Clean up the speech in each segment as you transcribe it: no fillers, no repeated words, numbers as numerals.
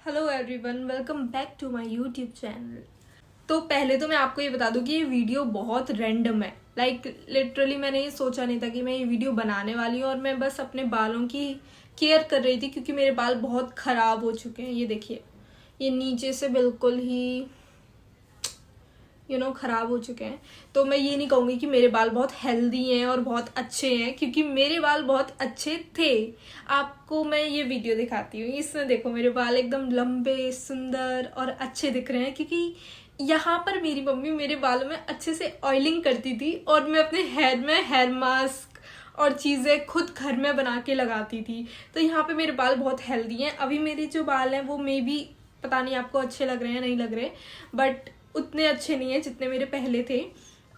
Hello everyone, welcome back to my YouTube channel. तो पहले तो मैं आपको ये बता दूं कि ये वीडियो बहुत रैंडम है। लिटरली मैंने ये सोचा नहीं था कि मैं ये वीडियो बनाने वाली हूँ, और मैं बस अपने बालों की केयर कर रही थी क्योंकि मेरे बाल बहुत ख़राब हो चुके हैं। ये देखिए, ये नीचे से बिल्कुल ही ख़राब हो चुके हैं। तो मैं ये नहीं कहूँगी कि मेरे बाल बहुत हेल्दी हैं और बहुत अच्छे हैं, क्योंकि मेरे बाल बहुत अच्छे थे। आपको मैं ये वीडियो दिखाती हूँ। इसमें देखो, मेरे बाल एकदम लंबे, सुंदर और अच्छे दिख रहे हैं, क्योंकि यहाँ पर मेरी मम्मी मेरे बालों में अच्छे से ऑयलिंग करती थी और मैं अपने हेयर में हेयर मास्क और चीज़ें खुद घर में बना के लगाती थी। तो यहाँ पे मेरे बाल बहुत हेल्दी हैं। अभी मेरे जो बाल हैं वो मे बी, पता नहीं आपको अच्छे लग रहे हैं नहीं लग रहे, बट उतने अच्छे नहीं हैं जितने मेरे पहले थे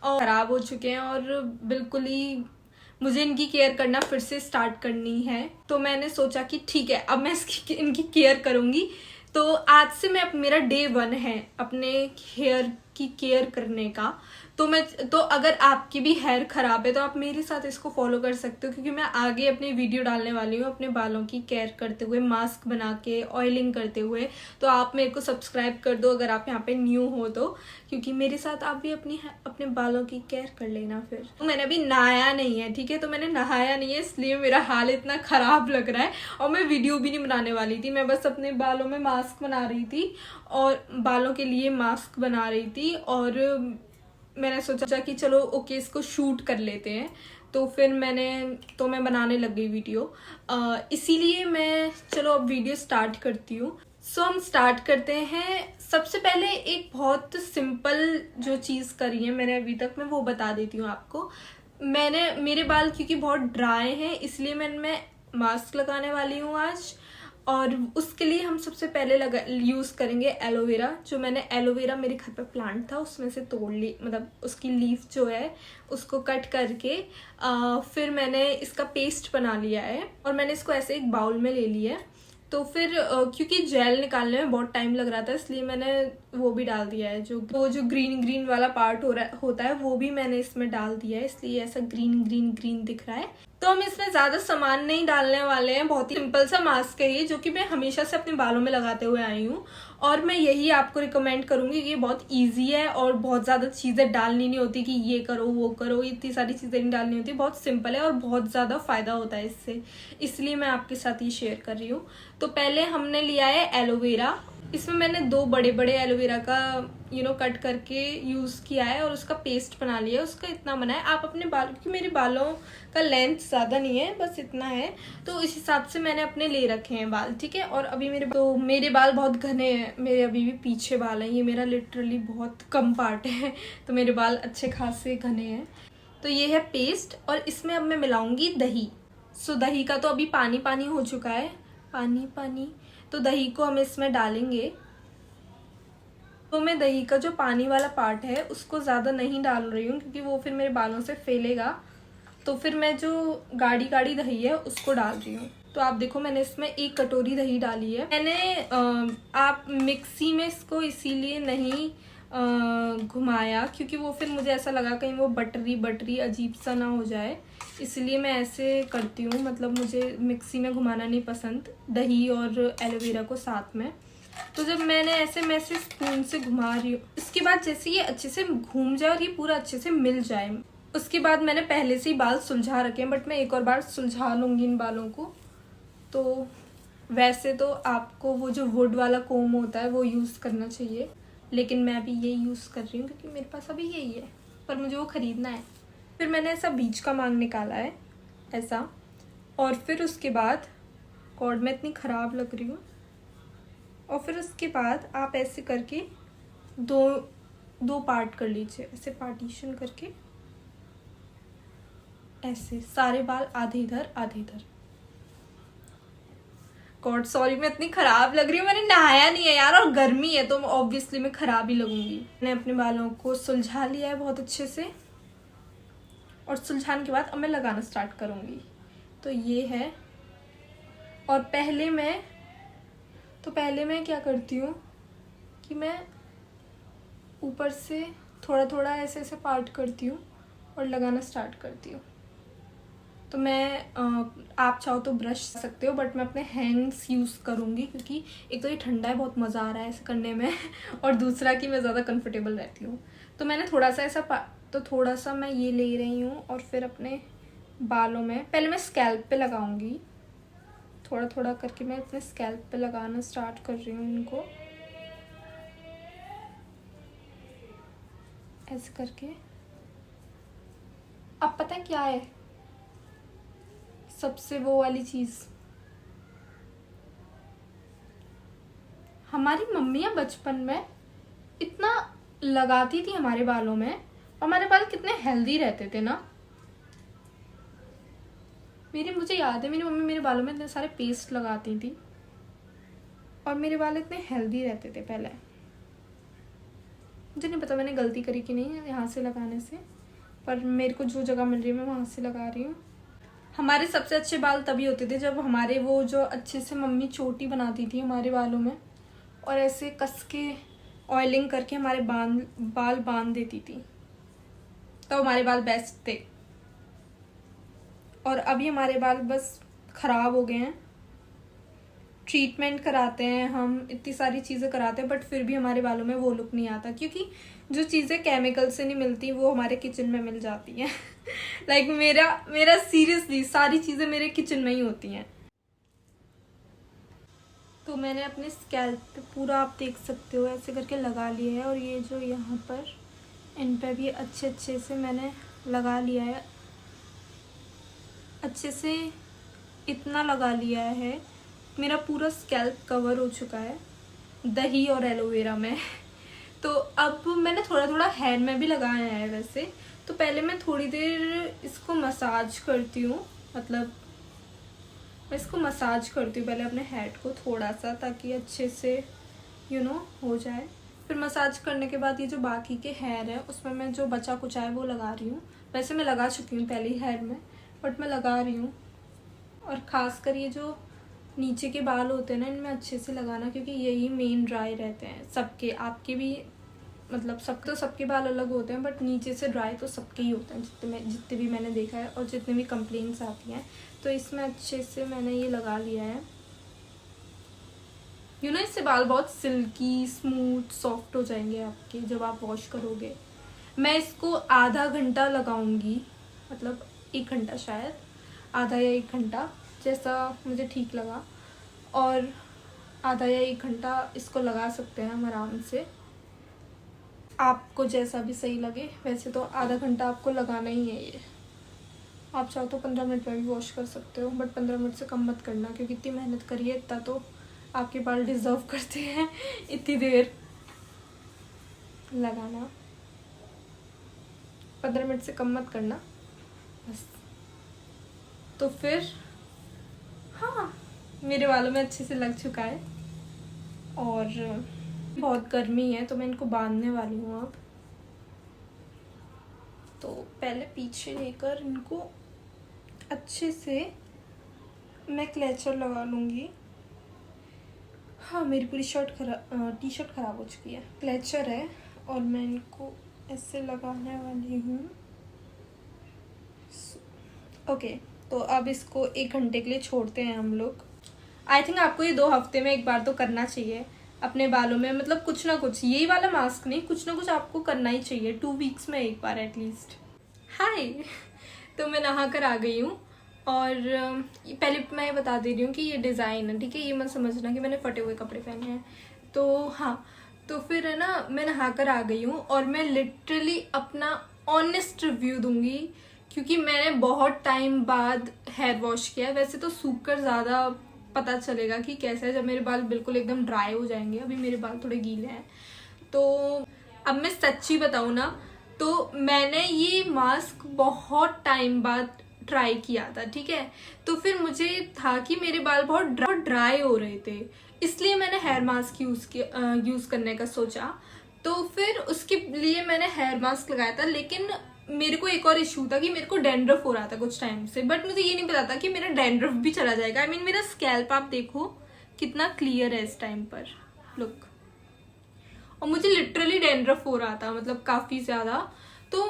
और ख़राब हो चुके हैं, और बिल्कुल ही मुझे इनकी केयर करना फिर से स्टार्ट करनी है। तो मैंने सोचा कि ठीक है, अब मैं इनकी केयर करूँगी। तो आज से मेरा डे 1 है अपने हेयर की केयर करने का। तो अगर आपकी भी हेयर ख़राब है तो आप मेरे साथ इसको फॉलो कर सकते हो, क्योंकि मैं आगे अपनी वीडियो डालने वाली हूँ अपने बालों की केयर करते हुए, मास्क बना के, ऑयलिंग करते हुए। तो आप मेरे को सब्सक्राइब कर दो अगर आप यहाँ पे न्यू हो तो, क्योंकि मेरे साथ आप भी अपने बालों की केयर कर लेना। फिर तो मैंने अभी नहाया नहीं है, ठीक है, तो मैंने नहाया नहीं है इसलिए मेरा हाल इतना ख़राब लग रहा है। और मैं वीडियो भी नहीं बनाने वाली थी, मैं बस अपने बालों में मास्क बना रही थी और बालों के लिए मास्क बना रही थी। और मैंने सोचा कि चलो ओके, इसको शूट कर लेते हैं। तो फिर मैं बनाने लग गई वीडियो। इसीलिए चलो अब वीडियो स्टार्ट करती हूँ। सो हम स्टार्ट करते हैं। सबसे पहले एक बहुत सिंपल जो चीज़ करी है मैंने अभी तक, मैं वो बता देती हूँ आपको। मेरे बाल क्योंकि बहुत ड्राई हैं, इसलिए मैं मास्क लगाने वाली हूँ आज। और उसके लिए हम सबसे पहले यूज़ करेंगे एलोवेरा। जो मैंने एलोवेरा मेरे घर पे प्लांट था उसमें से तोड़ ली, मतलब उसकी लीफ जो है उसको कट करके फिर मैंने इसका पेस्ट बना लिया है और मैंने इसको ऐसे एक बाउल में ले लिया है। तो फिर क्योंकि जेल निकालने में बहुत टाइम लग रहा था, इसलिए मैंने वो भी डाल दिया है। जो ग्रीन ग्रीन वाला पार्ट होता है वो भी मैंने इसमें डाल दिया है, इसलिए ऐसा ग्रीन ग्रीन ग्रीन दिख रहा है। तो हम इसमें ज़्यादा सामान नहीं डालने वाले हैं, बहुत ही सिंपल सा मास्क है ये, जो कि मैं हमेशा से अपने बालों में लगाते हुए आई हूँ। और मैं यही आपको रिकमेंड करूँगी कि ये बहुत ईजी है और बहुत ज़्यादा चीज़ें डालनी नहीं होती कि ये करो वो करो, इतनी सारी चीज़ें नहीं डालनी होती। बहुत सिंपल है और बहुत ज़्यादा फ़ायदा होता है इससे, इसलिए मैं आपके साथ ये शेयर कर रही हूँ। तो पहले हमने लिया है एलोवेरा। इसमें मैंने 2 बड़े बड़े एलोवेरा का कट करके यूज़ किया है और उसका पेस्ट बना लिया है। उसका इतना बना है, आप अपने बाल, क्योंकि मेरे बालों का लेंथ ज़्यादा नहीं है, बस इतना है, तो इस हिसाब से मैंने अपने ले रखे हैं बाल, ठीक है। और अभी मेरे बाल बहुत घने हैं, मेरे अभी भी पीछे बाल हैं, ये मेरा लिटरली बहुत कम पार्ट है, तो मेरे बाल अच्छे खासे घने हैं। तो ये है पेस्ट और इसमें अब मैं मिलाऊंगी दही। सो दही का तो अभी पानी पानी हो चुका है, पानी पानी। तो दही को हम इसमें डालेंगे। तो मैं दही का जो पानी वाला पार्ट है उसको ज़्यादा नहीं डाल रही हूँ, क्योंकि वो फिर मेरे बालों से फैलेगा। तो फिर मैं जो गाढ़ी गाढ़ी दही है उसको डाल रही हूँ। तो आप देखो, मैंने इसमें 1 कटोरी दही डाली है। आप मिक्सी में इसको इसीलिए नहीं घुमाया, क्योंकि वो फिर मुझे ऐसा लगा कहीं वो बटरी बटरी अजीब सा ना हो जाए, इसलिए मैं ऐसे करती हूँ। मतलब मुझे मिक्सी में घुमाना नहीं पसंद, दही और एलोवेरा को साथ में। तो जब मैं ऐसे स्पून से घुमा रही हूँ, इसके बाद जैसे ये अच्छे से घूम जाए और ये पूरा अच्छे से मिल जाए, उसके बाद मैंने पहले से ही बाल सुलझा रखे हैं, बट मैं एक और बार सुलझा लूँगी इन बालों को। तो वैसे तो आपको वो जो वुड वाला कोम होता है वो यूज़ करना चाहिए, लेकिन मैं अभी ये यूज़ कर रही हूँ क्योंकि मेरे पास अभी यही है, पर मुझे वो ख़रीदना है। फिर मैंने ऐसा बीच का मांग निकाला है ऐसा, और फिर उसके बाद कॉर्ड में इतनी ख़राब लग रही हूँ। और फिर उसके बाद आप ऐसे करके दो पार्ट कर लीजिए, ऐसे पार्टीशन करके, ऐसे सारे बाल आधे इधर आधे इधर। गॉड सॉरी, मैं इतनी ख़राब लग रही हूँ, मैंने नहाया नहीं है यार, और गर्मी है तो ऑब्वियसली मैं ख़राब ही लगूंगी। मैंने अपने बालों को सुलझा लिया है बहुत अच्छे से, और सुलझाने के बाद अब मैं लगाना स्टार्ट करूँगी। तो ये है। और पहले मैं क्या करती हूँ कि मैं ऊपर से थोड़ा थोड़ा ऐसे ऐसे पार्ट करती हूँ और लगाना स्टार्ट करती हूँ। तो मैं आप चाहो तो ब्रश सकते हो, बट मैं अपने हैंड्स यूज़ करूँगी क्योंकि एक तो ये ठंडा है, बहुत मज़ा आ रहा है ऐसे करने में और दूसरा कि मैं ज़्यादा कंफर्टेबल रहती हूँ। तो मैंने थोड़ा सा तो थोड़ा सा मैं ये ले रही हूँ और फिर अपने बालों में पहले मैं स्कैल्प पे लगाऊंगी। थोड़ा थोड़ा करके मैं अपने स्कैल्प पे लगाना स्टार्ट कर रही हूँ इनको, ऐसे करके। अब पता है क्या है सबसे वो वाली चीज़, हमारी मम्मियाँ बचपन में इतना लगाती थी हमारे बालों में, और हमारे बाल कितने हेल्दी रहते थे ना। मुझे याद है मेरी मम्मी मेरे बालों में इतने सारे पेस्ट लगाती थी और मेरे बाल इतने हेल्दी रहते थे पहले। मुझे नहीं पता मैंने गलती करी कि नहीं यहाँ से लगाने से, पर मेरे को जो जगह मिल रही है मैं वहाँ से लगा रही हूँ। हमारे सबसे अच्छे बाल तभी होते थे जब हमारे वो जो अच्छे से मम्मी चोटी बनाती थी हमारे बालों में और ऐसे कस के ऑयलिंग करके हमारे बाल बांध देती थी, तो हमारे बाल बेस्ट थे। और अभी हमारे बाल बस ख़राब हो गए हैं, ट्रीटमेंट कराते हैं हम, इतनी सारी चीज़ें कराते हैं, बट फिर भी हमारे बालों में वो लुक नहीं आता क्योंकि जो चीज़ें केमिकल से नहीं मिलती वो हमारे किचन में मिल जाती हैं लाइक मेरा सीरियसली सारी चीज़ें मेरे किचन में ही होती हैं। तो मैंने अपने स्कैल्प पे पूरा, आप देख सकते हो, ऐसे करके लगा लिया है। और ये जो यहाँ पर इन पे भी अच्छे से मैंने लगा लिया है, अच्छे से इतना लगा लिया है। मेरा पूरा स्कैल्प कवर हो चुका है दही और एलोवेरा में तो अब मैंने थोड़ा थोड़ा हेयर में भी लगाया है वैसे। तो पहले मैं थोड़ी देर इसको मसाज करती हूँ, मतलब मैं इसको मसाज करती हूँ पहले अपने हेड को थोड़ा सा, ताकि अच्छे से हो जाए। फिर मसाज करने के बाद ये जो बाकी के हेयर है उसमें मैं जो बचा कुचा है वो लगा रही हूँ। वैसे मैं लगा चुकी हूँ पहले हेयर में, बट मैं लगा रही हूँ। और ख़ासकर ये जो नीचे के बाल होते हैं ना, इनमें अच्छे से लगाना क्योंकि यही मेन ड्राई रहते हैं सबके, आपके भी, मतलब सबके बाल अलग होते हैं, बट नीचे से ड्राई तो सबके ही होते हैं जितने भी मैंने देखा है और जितने भी कंप्लेंट्स आती हैं। तो इसमें अच्छे से मैंने ये लगा लिया है। इससे बाल बहुत सिल्की स्मूथ सॉफ्ट हो जाएंगे आपके जब आप वॉश करोगे। मैं इसको आधा घंटा लगाऊंगी, मतलब 1 घंटा शायद, आधा या 1 घंटा जैसा मुझे ठीक लगा। और आधा या 1 घंटा इसको लगा सकते हैं हम आराम से, आपको जैसा भी सही लगे। वैसे तो आधा घंटा आपको लगाना ही है ये, आप चाहो तो 15 मिनट में भी वॉश कर सकते हो, बट 15 मिनट से कम मत करना क्योंकि इतनी मेहनत करिए, इतना तो आपके बाल डिज़र्व करते हैं इतनी देर लगाना। 15 मिनट से कम मत करना बस। तो फिर हाँ, मेरे बालों में अच्छे से लग चुका है और बहुत गर्मी है तो मैं इनको बांधने वाली हूँ अब। तो पहले पीछे लेकर इनको अच्छे से मैं क्लेचर लगा लूँगी। हाँ, मेरी पूरी टी शर्ट ख़राब हो चुकी है। क्लेचर है और मैं इनको ऐसे लगाने वाली हूँ। ओके, तो अब इसको 1 घंटे के लिए छोड़ते हैं हम लोग। आई थिंक आपको ये 2 हफ्ते में एक बार तो करना चाहिए अपने बालों में, मतलब कुछ ना कुछ, यही वाला मास्क नहीं, कुछ ना कुछ आपको करना ही चाहिए 2 वीक्स में एक बार एटलीस्ट। हाय तो मैं नहा कर आ गई हूँ और पहले मैं ये बता दे रही हूँ कि ये डिज़ाइन है, ठीक है, ये मत समझना कि मैंने फटे हुए कपड़े पहने हैं। तो हाँ, तो फिर है ना, मैं नहा कर आ गई हूँ और मैं लिटरली अपना ऑनेस्ट रिव्यू दूंगी क्योंकि मैंने बहुत टाइम बाद हेयर वॉश किया। वैसे तो सूख कर ज़्यादा पता चलेगा कि कैसा है जब मेरे बाल बिल्कुल एकदम ड्राई हो जाएंगे। अभी मेरे बाल थोड़े गीले हैं। तो अब मैं सच्ची बताऊँ ना, तो मैंने ये मास्क बहुत टाइम बाद ट्राई किया था, ठीक है। तो फिर मुझे था कि मेरे बाल बहुत ड्राई हो रहे थे, इसलिए मैंने हेयर मास्क यूज़ करने का सोचा। तो फिर उसके लिए मैंने हेयर मास्क लगाया था, लेकिन मेरे को एक और इशू था कि मेरे को डैंड्रफ हो रहा था कुछ टाइम से, बट मुझे ये नहीं पता था कि मेरा डैंड्रफ भी चला जाएगा। मेरा स्कैल्प आप देखो कितना क्लियर है इस टाइम पर, लुक। और मुझे लिटरली डैंड्रफ हो रहा था, मतलब काफ़ी ज़्यादा। तो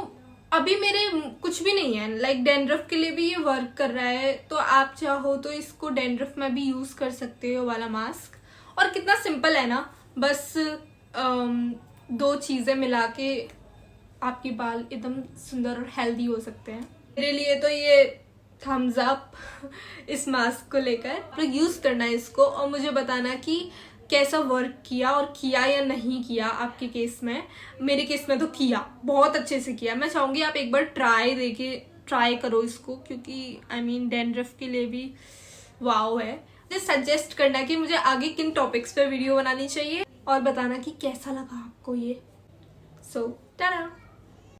अभी मेरे कुछ भी नहीं है, लाइक डैंड्रफ के लिए भी ये वर्क कर रहा है, तो आप चाहो तो इसको डैंड्रफ में भी यूज कर सकते हो वाला मास्क। और कितना सिंपल है ना, बस 2 चीजें मिला के आपके बाल एकदम सुंदर और हेल्दी हो सकते हैं। मेरे लिए तो ये थम्स अप इस मास्क को लेकर। आप लोग यूज करना है इसको और मुझे बताना कि कैसा वर्क किया और किया या नहीं किया आपके केस में। मेरे केस में तो किया, बहुत अच्छे से किया। मैं चाहूंगी आप एक बार ट्राई करो इसको, क्योंकि आई मीन डैंड्रफ के लिए भी वाओ है। मुझे सजेस्ट करना कि मुझे आगे किन टॉपिक्स पे वीडियो बनानी चाहिए और बताना कि कैसा लगा आपको ये। सो टाटा।